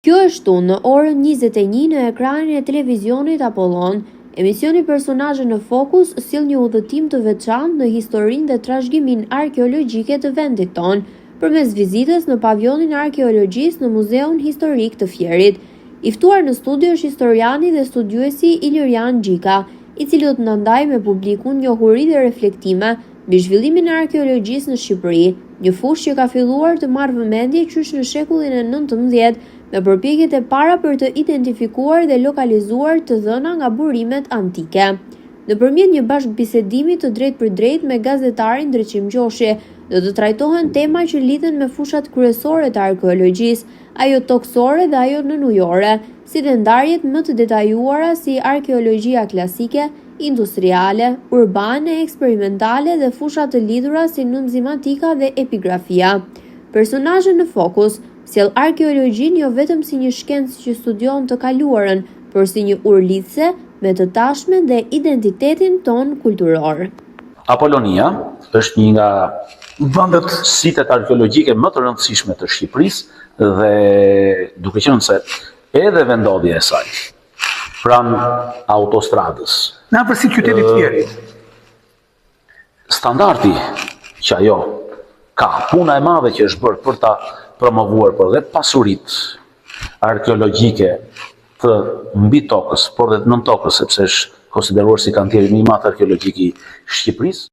Kjo është shtu në orën 21 në ekranin e televizionit Apollon. Emisioni Personazhe në Fokus sjell një udhëtim të veçantë në historinë dhe trashëgiminë arkeologjike të vendit tonë, përmes vizitës në pavionin e arkeologjisë në Muzeun Historik të Fierit. I ftuar në studio është historiani dhe studiuesi Ilirian Gjika, i cili do të na ndajë me publikun njohuri dhe reflektime mbi zhvillimin e arkeologjisë në Shqipëri, një fushë që ka filluar të marrë vëmendje qysh në shekullin e 19 me përpjekjet e para për të identifikuar dhe lokalizuar të dhëna nga burimet antike. Nëpërmjet një bashkëbisedimi të drejtë për drejtë me gazetarin Dreqim Gjoshi, do të trajtohen tema që lidhen me fushat kryesore të arkeologjisë, ajo toksore dhe ajo nënujore, si dhe ndarjet më të detajuara si arkeologjia klasike, industriale, urbane, eksperimentale dhe fushat të lidhura si numzimatika dhe epigrafia. Personazhe në Fokus sjell arkeologjin jo vetëm si një shkencë që studion të kaluarën, por si një urlidhse me të tashmen dhe identitetin ton kulturor. Apollonia është një nga vendet sitet arkeologjike më të rëndësishme të Shqipërisë dhe duke qenë se edhe vendodhja e saj pranë autostradës. Në afërsi qytetit Fierit. Standardi që ajo ka, puna e madhe që është bërë për ta promovuar, por dhe pasuritë arkeologjike të mbi tokës, por dhe nën tokës, sepse është konsideruar si kantieri më i madh arkeologjik i Shqipërisë.